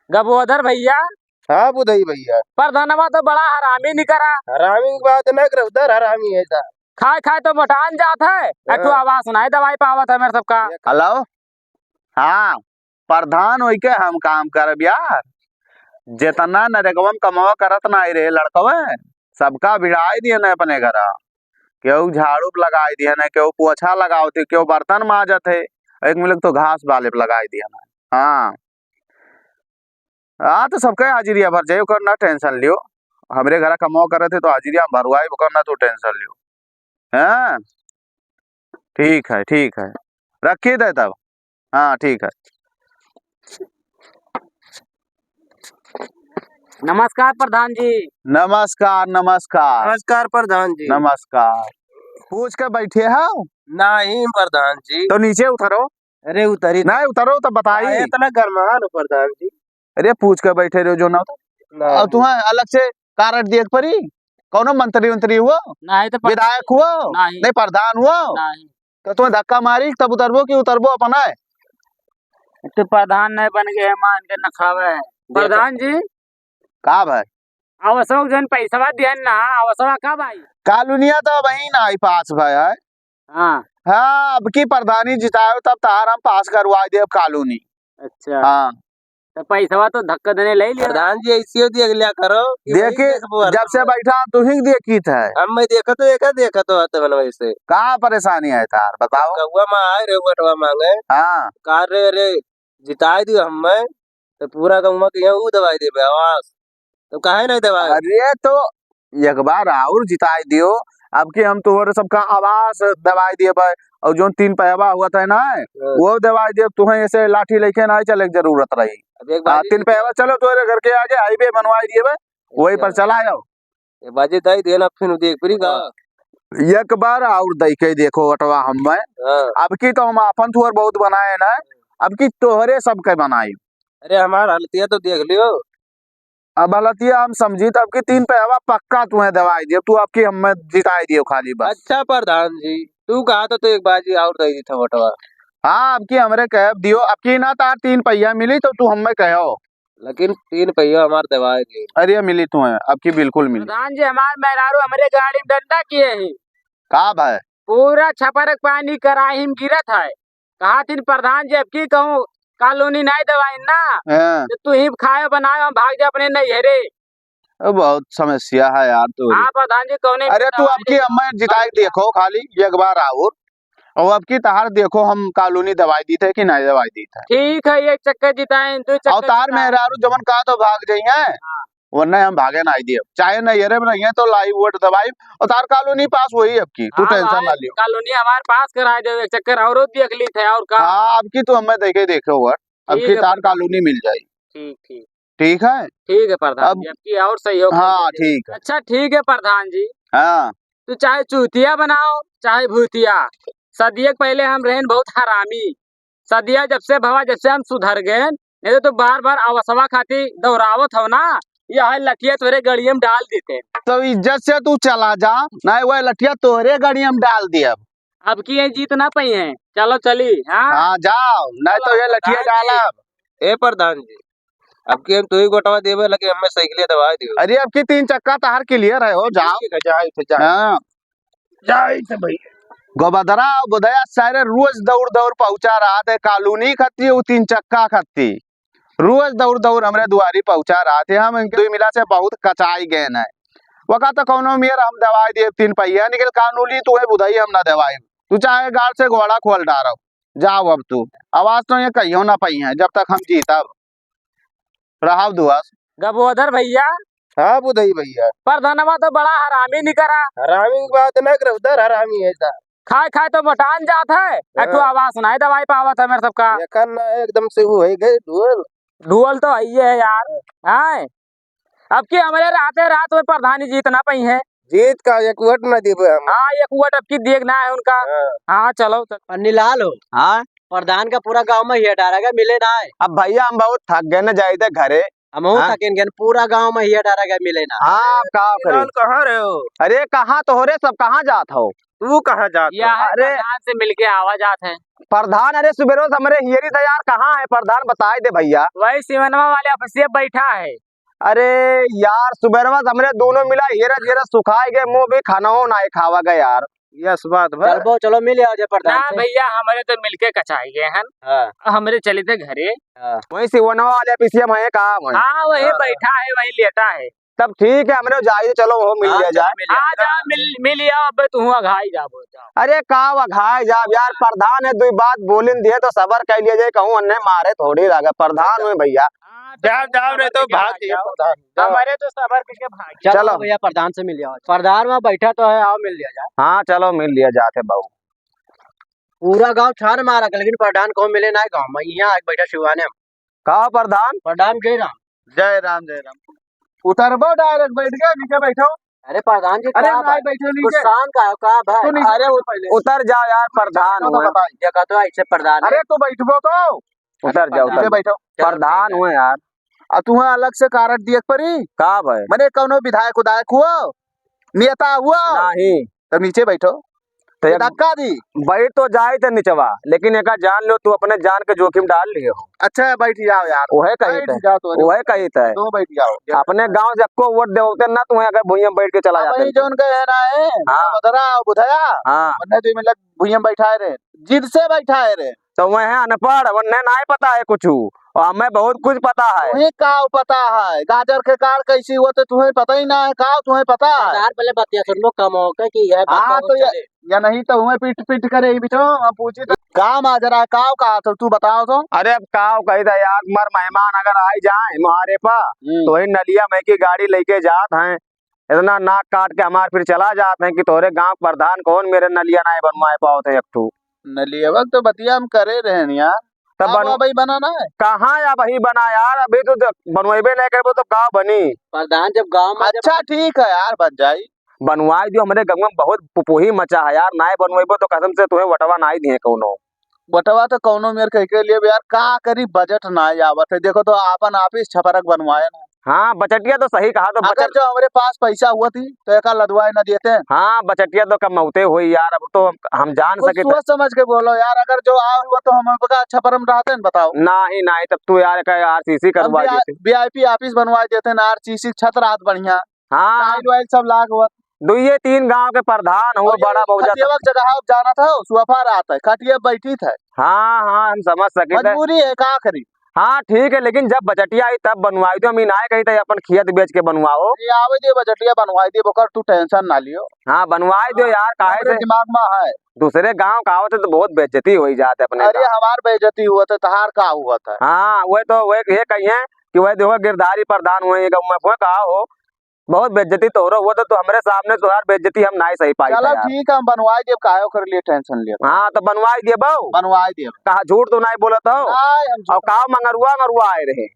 गबोधर भैया। हाँ बुधई भैया। प्रधानवा तो बड़ा हरामी निकरा। हरामी की बात न कर, उधर हरामी है था। खाए खाए तो मोटान जात है। एकठो आवाज सुनाई दवाई पावत है मेरे सबका। हेलो। हाँ, प्रधान होई के हम काम करब यार। जितना नरेगवा में कमावा करत ना रे लड़कवा, सबका भिड़ाई दिए न अपने घरा। केहू झाड़ू पे लगाई दिए न, केहू पोछा लगाओ थे, केहू बर्तन माजत है, एक मिलक तो घास बाले पे लगाई दिया ना। हाँ हाँ, तो सबके हाजिरिया भर जाए, ना टेंशन लियो। हमरे घरा कमाओ करे थे तो हाजिरिया भरवाई, करना तो टेंशन लियो। हाँ ठीक है, रखी दे तब। हाँ ठीक है। नमस्कार प्रधान जी। नमस्कार नमस्कार नमस्कार प्रधान जी। नमस्कार। पूछ के बैठे हो? नहीं प्रधान जी। तो नीचे उतरो। अरे उतरी नहीं उतरो तो बताइए। इतना गरमान प्रधान जी। अरे पूछ के बैठे रहो जो ना और तुम्हें अलग से कार्ड देख परी। कौन मंत्री मंत्री हुआ? नहीं तो विधायक हुआ? नहीं प्रधान हुआ? नहीं। तो तुम्हें धक्का मारी तब उतरबो कि उतरबो अपना है? तो प्रधान नहीं बन गए मान के न खावे। प्रधान जी का भाई आवश्यक जन पैसा दिया ना, आवश्यक का भाई कालूनिया तो वही ना आई पास भाई है। हाँ हाँ, अब की प्रधानी जितायो तब तार हम पास करवा दे कालूनी। अच्छा हाँ तो पैसा तो धक्का देने ले लिया। प्रधान जी ऐसे देख लिया करो। देखी जब से बैठा तू ही देखी था। अब मैं देखा तो आते बन वैसे। कहाँ परेशानी है तार बताओ। कौआ में आए रे बटवा मांगे। हाँ कार्य रे जिताई दियो हमें तो पूरा कहूँगा कि यहाँ वो दवाई दे आवास तो काहे नहीं दवाई। अरे तो एक बार और जिताई दियो। अब के हम तोहरे सबका आवास दवाई दिए भाई, और जो 3 पैवा हुआ था ना वो दवाई दिए। तुम्हें ऐसे लाठी लेके ना चले की जरूरत रही। 3 पैवा चलो तोहरे घर के आगे हाईवे बनवाई दिए भाई, वही पर चला जाओ। बाजी दाई देना फिर देख फिर का एक बार और दई के देखो अटवा हम अब की तो हम अपन तुहर बहुत बनाए ना, अब की तोहरे सबके बनाई। अरे हमारा हलतिया तो देख लियो। अब हलतिया हम समझी तब की 3 पैवा पक्का तुम्हें दवाई दियो। तू आपकी हमें जिताई दियो खाली बस। अच्छा प्रधान जी तू कहा तो एक बाजी और दई था बटवा। हाँ अब की हमरे कह दियो। अब की ना तार 3 पहिया मिली तो तू हमें कहो, लेकिन 3 पहिया हमारे दवाई दी। अरे मिली तुम्हें अब की बिल्कुल मिली। प्रधान जी हमारे मेहरारू हमारे गाड़ी में डंडा किए हैं। का भाई पूरा छपरक पानी कराही में गिरत है। कहा थी प्रधान जी अब की कहूँ कॉलोनी नहीं दवाई ना तो तू ही खाए बनाए हम भाग जा अपने नैहरे। बहुत समस्या है यार तू। हाँ प्रधान जी कौन। अरे तू अब की हमें जिताई देखो खाली एक बार और अब की तहार देखो हम कॉलोनी दवाई दी थे कि नहीं दवाई दी थे। ठीक है एक चक्कर जिताए 2 चक्कर और तार मेहरारू जमन का तो भाग जाइए वरना हम भागे ना दिए। चाहे नैहरे में रहिए तो लाई वोट दवाई और तार कॉलोनी पास वही अब की तू टेंशन ना लियो। कॉलोनी हमारे पास कराए दे एक चक्कर और देख ली थे और का। हाँ अब की तो हमें देखो अब की तार कॉलोनी मिल जाये। ठीक ठीक ठीक है प्रधान जी अब की और सहयोग। हाँ ठीक है। अच्छा ठीक है प्रधान जी। हाँ तू चाहे चूतिया बनाओ चाहे भूतिया, सदिया पहले हम रहन बहुत हरामी। सदिया जब से हम सुधर गए नहीं तो बार बार अवसवा खाती दौरावत हो ना, यह लठिया तोरे गड़िया में डाल देते। तो इज्जत से तू चला जा, नहीं वह लठिया तोहरे गड़िया में डाल दिया। अब की ये जीत ना पाई है। चलो चली। हाँ जाओ नहीं तो ये लठिया डाला। ए प्रधान जी अब की हम तू ही गोटवा देवे लगे हमें साइकिल दवाई दियो। अरे अब की 3 चक्का तार क्लियर है हो जाओ। गोबदरा बुदया सारे रोज दौड़ दौड़ पहुंचा रहा थे कॉलोनी खत्ती वो 3 चक्का खत्ती रोज दौड़ दौड़ हमरे दुआरी पहुंचा रहा थे। हम इनके मिला से बहुत कचाई गए है वका तो कौनो मेर हम दवाई दिए 3 पहिया निकल कानूनी तुम्हें बुधाई हम ना दवाई। तू चाहे गाड़ से घोड़ा खोल डारो जाओ। अब तू आवाज तो ये कहियो ना पाई है जब तक हम जीतब रहा दुआस। गबोधर भैया। हाँ बुधई भैया। प्रधानवा तो बड़ा हरामी निकरा। हरामी की बात न कर, उधर हरामी है था। खाए खाए तो मोटान जात है। एकठो आवाज सुनाई दवाई पावत है मेरे सबका। एकदम से वो है गए ढूल तो है यार। है अब की हमारे रात में प्रधानी जीत ना पाई है। जीत का एक वोट न दिबे हम। हाँ एक वोट अब की देखना है उनका। हाँ चलो पन्नी लाल हो। हाँ प्रधान का पूरा गांव में ही डारेगा मिले ना है। अब भैया हम बहुत थक गए न जाए थे घरे। हम थकेन पूरा गांव में ही डारेगा मिले ना। हाँ कहाँ रहे हो? अरे कहाँ तो हो रे सब कहाँ जात हो? तू कहाँ जात हो? अरे से मिलके आवा जात है। प्रधान अरे सुबेरो हमरे हियरी था यार, कहाँ है प्रधान बताए दे भैया। वही सिवनवा वाले ऑफिसिया बैठा है। अरे यार सुबेरवा हमरे दोनों मिला हेरा जेरा सुखाए गए, मुंह भी खाना हो ना खावा गए यार। यस बात भर चलो चलो मिल आओ प्रधान ना से। भैया हमारे तो मिलके कचाई गए हैं। हाँ हमरे चले थे घरे। वही सिवनवा वाले पीछे में काम है। हाँ वही बैठा है, वही लेटा है। तब ठीक है हमरे जाइए, चलो वो मिल लिया जाए। हाँ जा मिल अब तू घाई जाबो जाओ। अरे का वघाए जाब यार, प्रधान है दुई बात बोलिन दिए तो सबर कर लिया जाए, कहूँ अन्य मारे थोड़ी लगे प्रधान हुए भैया। जाओ जाओ रे तो भाग दिए प्रधान, जाओ। हमारे तो सबर करके भाग। चलो भैया प्रधान से मिल जाओ। प्रधान वहाँ बैठा तो है, आओ मिल लिया जाए। हाँ चलो मिल लिया जाते बाबू। पूरा गांव छान मारा लेकिन प्रधान को मिले ना गाँव में, यहाँ आके बैठा शिवाने में। कहा प्रधान। प्रधान जय राम। जय राम जय राम। उतरबो डायरेक्ट बैठ गया, नीचे बैठो। अरे प्रधान जी अरे कहाँ नहीं भाई? बैठो कुछ नीचे। शान का भाई? तू नीचे अरे बैठो पहले। उतर जाओ यार प्रधान हुए। देखा तो ऐसे प्रधान है। अरे तू बैठबो तो उतर जाओ नीचे बैठो। प्रधान हुए यार। आ तू अलग से कारण दिए परी का भाई मने कौनो विधायक उदायक हुआ नेता हुआ नहीं तब नीचे बैठो तो ये धक्का दी। बैठ तो जाए थे निचवा, लेकिन एक जान लो तू अपने जान के जोखिम डाल लियो। अच्छा बैठ जाओ यार, वह कही बैठ जाओ तो वह कही थे तो बैठ जाओ। अपने गांव जक्को वोट देते ना तू अगर भूइया बैठ के चला वही जाते। जोन के है ना है हाँ। बदरा बुधया हाँ वन्ने जो मतलब भुइया बैठा रे जिद से बैठा है रे तो वह है अनपढ़, वन्ने नहीं पता है कुछ और हमें बहुत कुछ पता है। तुम्हें का पता है गाजर के कार कैसी हुआ तो तुम्हें पता ही ना है का तुम्हें पता है। प्रधान पहले बतिया सुन लो, कम हो कि यह हाँ तो या नहीं तो हुए पीट पीट करे बिचो पूछी तो काम आ जरा काव का तो तू बताओ तो। अरे अब काव कही था यार, मर मेहमान अगर आए जाए मुहारे पा तो वही नलिया में की गाड़ी लेके जात हैं, इतना नाक काट के हमारे फिर चला जाते हैं कि तोरे गांव प्रधान कौन मेरे नलिया नहीं बनवाए पाओ थे एकठू। नलिया वक्त तो बतिया हम करे रहे यार, तब भाई बनाना है कहाँ या वही बना यार, अभी तो बनवेबे नहीं करबो तो का बनी। प्रधान जब गाँव में अच्छा ठीक है यार बन जाई बनवाई दियो, हमारे गाँव में बहुत पुपोही मचा है यार, नहीं बनवेबो तो कसम से तुम्हें वटवा नहीं दिए कौनो। बटवा तो कौनो मेरे कह के लिए यार का करी बजट ना आवत है, देखो तो आपन ऑफिस छपरक बनवाए ना। हाँ बचटिया तो सही कहा तो अगर जो हमारे पास पैसा हुआ थी तो एक लदवाए न देते हैं। हाँ बचटिया तो कमौते हुई यार, अब तो हम जान कुछ सके सोच समझ के बोलो यार, अगर जो आ हुआ तो हम छपरम रहते हैं बताओ। नहीं नहीं तब तू यार का आरसीसी करवा देते। VIP ऑफिस बनवा देते ना, RCC छत रात बढ़िया हाँ टाइल वाइल सब लाग हुआ। दुइये तीन गांव के प्रधान हुआ बड़ा बहुजा। जगह जाना था सुफा रात है खटिया बैठी था। हाँ हाँ हम समझ सके थे। मजबूरी है का करी। हाँ ठीक है, लेकिन जब बजटिया आई तब बनवाई दो, मीनाए कहीं तो अपन खेत बेच के बनवाओ। ये आवे दे बजटिया बनवाई दे बकर, तू टेंशन ना लियो। हाँ बनवाई दो यार, काहे से दिमाग में है दूसरे गांव का आवत तो बहुत बेइज्जती हो जाते अपने। अरे हमार बेइज्जती हुआ था तहार का हुआ था। हाँ वह तो वह ये कहिए कि वह देखो गिरधारी प्रधान हुए गाँव में कहा हो बहुत बेइज्जती तो हो रहा, वो तो हमरे सामने तुहार बेइज्जती हम नहीं सही पाई। चलो ठीक है हम बनवाई दे, काहे कर लिए टेंशन लिया। हाँ तो बनवाई दिए बहु, बनवाई दे कहा झूठ तो नहीं बोलत हो। और कहा मंगरुआ मंगरुआ आए रहे।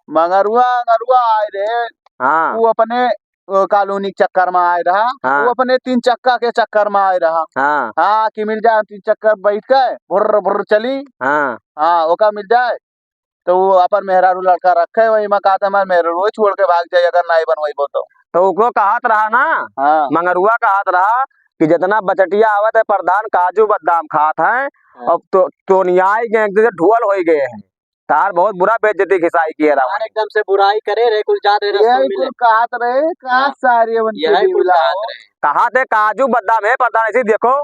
मंगरुआ आए रहे। हाँ वो अपने कॉलोनी के चक्कर में आए रहा। हाँ। वो अपने 3 चक्का के चक्कर में आए रहा। हाँ हाँ कि मिल जाए 3 चक्कर बैठ गए भुर्र भुर्र चली। हाँ हाँ ओका मिल जाए तो वो अपन मेहरारू लड़का रखे वही में कहता मैं मेहरारू छोड़ के भाग जाए अगर नहीं बनवाई बो तो ओकरो कहत रहा ना। हाँ मंगरुआ कहत रहा कि जितना बचटिया आवत है प्रधान काजू बादाम खात है, अब तो न्याय के एकदम ढुअल हो गए हैं, तार बहुत बुरा बेइज्जती खिसाई किए रहा। एकदम से बुराई करे रे कुल जाते यही कहत रहे का सारी कहा थे काजू बादाम है प्रधान, ऐसे देखो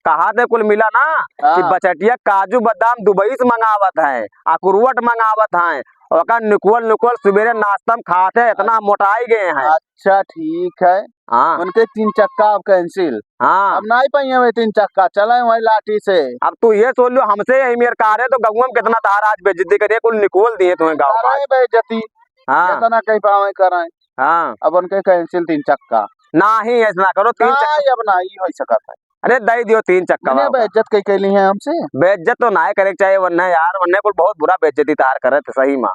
कहा थे कुल मिला ना कि बचटिया काजू बादाम दुबई से मंगावत है, अकुरुवट मंगावत है, और निकोल सवेरे नाश्ता में खाते हैं, इतना मोटाई गए हैं। अच्छा ठीक है। हाँ उनके 3 चक्का अब कैंसिल। हाँ अब नहीं पाइए 3 चक्का चले वही लाठी से। अब तू ये सोच लो हमसे यही मेरे कार है तो गाँव में कितना तारा आज बेइज्जती करिए, कुल निकोल दिए तुम्हें गाँव में बेइज्जती। हाँ इतना कहीं पावे कराए। हाँ अब उनके कैंसिल 3 चक्का नहीं ऐसा करो 3 चक्का अब नहीं हो सकता है। अरे दई दियो 3 चक्का। बेइज्जत कई कैली है हमसे। बेइज्जत तो ना करे चाहिए वरना यार, वरना कुल बहुत बुरा बेइज्जती तार करे थे सही माँ।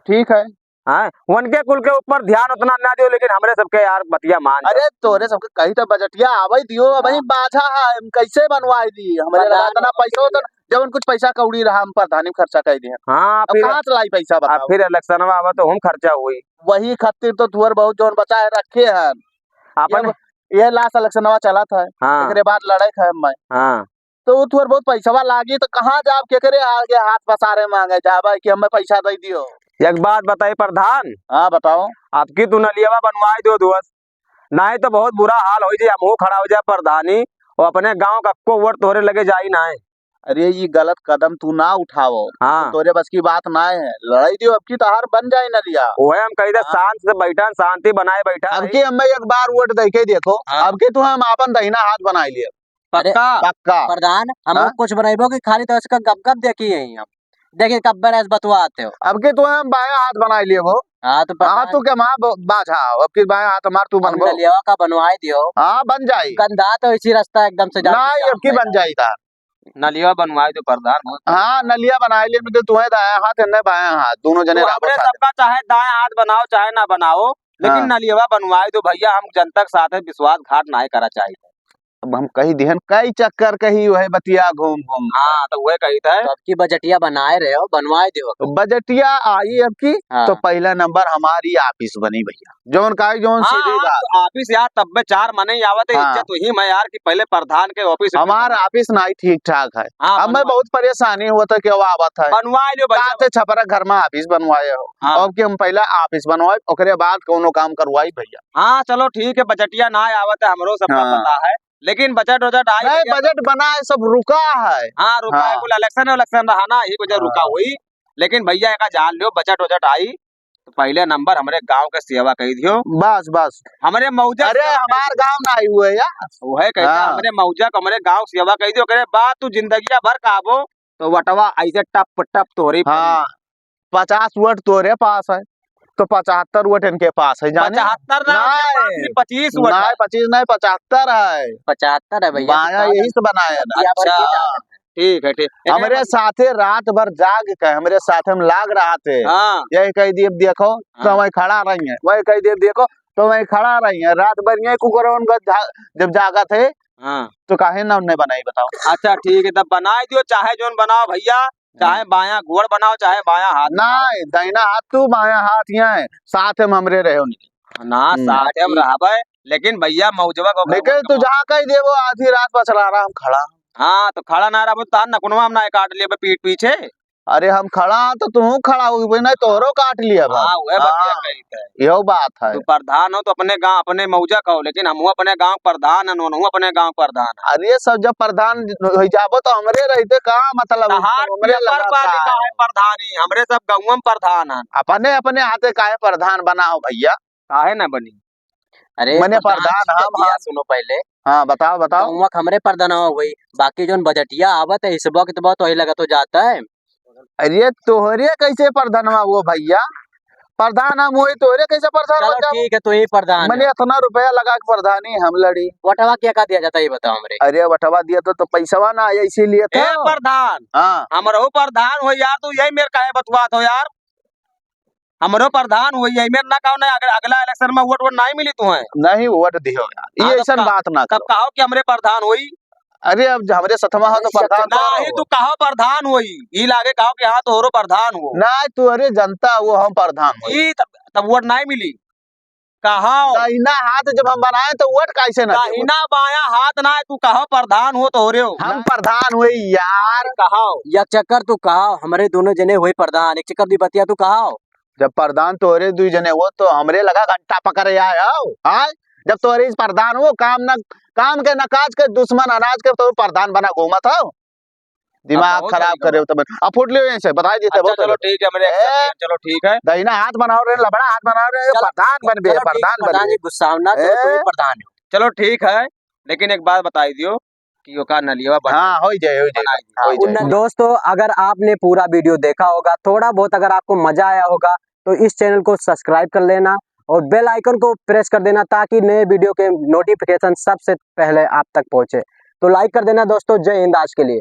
ठीक है हाँ उनके कुल के ऊपर ध्यान उतना ना दियो, लेकिन हमरे सबके यार बतिया मान। अरे तोरे सबके कहीं तो बजटिया आवे दियो, वही बाझा है हम कैसे बनवाई दी हमारे लगा इतना पैसा होता जब कुछ पैसा कौड़ी रहा हम प्रधानी खर्चा कर दिए। हाँ अब कहाँ से लाई पैसा बताओ। फिर इलेक्शन में आवा तो हम खर्चा हुई वही खातिर तो तुअर बहुत जोन बचा है रखे हैं अपन ये लास्ट इलेक्शन चला था। हाँ एक बाद लड़ाई है मैं। हाँ तो वो तुहर बहुत पैसा लागी तो कहाँ जाब के करे आगे हाथ पसारे मांगे जाबा कि हमें पैसा दे दियो। एक बात बताई प्रधान, हाँ बताओ। आपकी तू नलियावा बनवाई दो दोस्त, नहीं तो बहुत बुरा हाल हो जाए, हम खड़ा हो जाए प्रधानी और अपने गांव का को वोट तोरे लगे जाई ना है। अरे ये गलत कदम तू ना उठाओ। हाँ। तोरे बस की बात ना है, लड़ाई दियो अब की तो हार बन जाए नलिया। वो है हम कही हाँ। शांत से बैठा, शांति बनाए बैठा अब की हमें एक बार वोट दे के देखो। हाँ। अब की तू हम अपन दहीना हाथ बनाई लिए पक्का। पक्का। प्रधान हम हाँ? कुछ बनाइबो कि खाली तो इसका गप गप देखी है हम देखिए कब बरस बतवाते हो। अब की तू हम बाया हाथ बनाई लिए वो। हाँ तो हाँ तू क्या माँ बाझा अब की बाया हाथ हमार तू बनबो। नलियावा का बनवाई दियो। हाँ बन जाई गंदा तो इसी रास्ता एकदम से ना अब की बन जाई था। नलिया बनवाई दो प्रधान। हाँ नलिया बनाई लिए मतलब तुम्हें दाया हाथ है बाया हाथ दोनों जने राबो हमरे साथ। सबका चाहे दाएं हाथ बनाओ चाहे ना बनाओ, लेकिन हाँ। नलिया बनवाई दो भैया, हम जनता के साथ विश्वासघात ना करा चाहिए। अब हम कही दिहन कई चक्कर कही वही बतिया घूम घूम। हाँ तो वह कहता है तो अब की बजटिया बनाए रहे हो बनवाए दियो। तो बजटिया आई अब की हाँ। तो पहला नंबर हमारी ऑफिस बनी भैया, जौन का जौन हाँ, सीधी बात। तो ऑफिस यार तब में 4 मने ही आवत है, हाँ। इज्जत वही मैं यार कि पहले प्रधान के ऑफिस हमारा ऑफिस नहीं ठीक ठाक है। हाँ, अब मैं बहुत परेशानी हुआ कि वो आवत है बनवा लो भैया। कहाँ से छपरा घर में ऑफिस बनवाए हो। हाँ। अब कि हम पहला ऑफिस बनवाए ओकरे बाद कोनो काम करवाई भैया। हाँ चलो ठीक है, बजटिया ना आवत है हमरो सबका हाँ। पता है, लेकिन बजट वजट आई नहीं भैया। बजट बना है सब रुका है। हाँ रुका है, हाँ। कुल इलेक्शन रहा ना, यही वजह हाँ। रुका हुई। लेकिन भैया एक जान लियो, बजट वजट आई तो पहले नंबर हमारे गांव के सेवा कही दियो। बस बस। हमारे मौजा अरे हमार गांव ना आई हुए यार। वो है कहता हाँ। हमारे मौजा को हमारे गांव सेवा कही दियो, करे बात तू जिंदगी भर काबो तो वटवा ऐसे टप टप तोरी हाँ 50 वोट तोरे पास है तो 75 वोट इनके पास है जाने। 75 नहीं। 25 वोट नहीं 25 नहीं 75 है। 75 है भैया। बाया यही से बनाया ना। अच्छा ठीक है ठीक। हमारे साथे रात भर जाग के हमारे साथ हम लाग रहा थे। हाँ यही कही दिए देखो तो हाँ। वही खड़ा रही है, वही कही दिए देखो तो वही खड़ा रही है रात भर यही कुकर जब जागा थे हाँ। तो काहे ना उन्हें बनाई बताओ। अच्छा ठीक है, तब बनाए दियो, चाहे जोन बनाओ भैया, चाहे बाया गोड़ बनाओ चाहे बाया हाथ नहीं दाहिना हाथ तू बाया हाथ यहाँ है साथ हम हमरे रहे बनाओ। ना साथ हम रहबे, लेकिन भैया मौजवा को लेकिन तू जहाँ कही दे वो आधी रात बच रहा हम खड़ा। हाँ तो खड़ा ना रहा तो नकुनवा हम ना काट लिए पीठ पीछे। अरे हम खड़ा तो तू खड़ा हो नहीं तोहरो काट लिया बा। हाँ वह बढ़िया कही थे। यो बात है। तू प्रधान हो तो अपने गांव अपने मौजा कहो, लेकिन हम अपने गांव प्रधान है, नोनहु अपने गांव प्रधान है। अरे सब जब प्रधान हो जाबो तो हमरे रहते कहाँ मतलब तहार हमरे पेपर लगा पर का लिखा है। है प्रधानी, हमरे सब गाँव में प्रधान है। अपने अपने हाथे काहे प्रधान बनाओ भैया। काहे ना बनी। अरे मने प्रधान हम भैया सुनो पहले। हाँ बताओ बताओ। गाँव हमरे प्रधान हुई, बाकी जोन बजटिया आवत है इस वक्त बहुत वही लगा तो जाता है। अरे तोहरे कैसे प्रधान वो भैया, प्रधान हम वही तोहरे कैसे प्रधान चलो हो जाबो? ठीक है तो ही प्रधान मैंने है। इतना रुपया लगा के प्रधानी हम लड़ी। वटवा क्या का दिया जाता है ये बताओ हमरे। अरे बटवा दिया तो पैसा ना आया इसीलिए ए तो। प्रधान, हाँ हमरो प्रधान हो यार, तू यही मेरे काहे बतवात हो यार। हमरो प्रधान हो यही मेरे ना कहो ना, अगला इलेक्शन में वोट नहीं मिली तुम्हें नहीं वोट दियो यार, हाँ, ये तब ऐसा का- बात ना तब करो। कहो कि हमरे प्रधान हुई। अरे अब हमरे सतमा हो तो प्रधान तो नहीं रहो। तू कहो प्रधान हुई, ई लागे कहो कि हाँ तोहरो प्रधान हो, नहीं तू अरे जनता वो हम प्रधान हो। ई तब वोट नहीं मिली। कहो दाहिना हाथ जब हम बनाए तो वोट कैसे ना देबो? दाहिना बाया हाथ ना, तू कहो प्रधान हो तो हो रहे हो। हम प्रधान हुए यार। कहो एक चक्कर तू कहा हमरे दोनों जने हुए प्रधान, एक चक्कर दी बतिया तू कहा। जब प्रधान तोरे दुई जने हो तो हमरे लगा घंटा पकड़े आए हो। हाँ जब तोरे इस प्रधान हो काम के नकाज के दुश्मन अनाज के तो प्रधान बना घूमत हो, दिमाग बहुत खराब सही करे हो तो फुट लियो ऐसे बता देते अच्छा बहुत चलो ठीक है, मेरे चलो ठीक है। दाहिना हाथ बनाओ रे लबड़ा हाथ बनाओ रे चलो, प्रधान बनबे चलो ठीक है, प्रधान प्रधान बनबे। जी गुस्सा ना तो तू ही ए? प्रधान हो। चलो ठीक है, लेकिन एक बात बताई दियो कि ओका नलिया हाँ हो जाए हो बनाई जाए हो जाए। दोस्तों अगर आपने पूरा वीडियो देखा होगा, थोड़ा बहुत अगर आपको मजा आया होगा तो इस चैनल को सब्सक्राइब कर लेना और बेल आइकन को प्रेस कर देना ताकि नए वीडियो के नोटिफिकेशन सबसे पहले आप तक पहुंचे। तो लाइक कर देना दोस्तों। जय हिंद आज के लिए।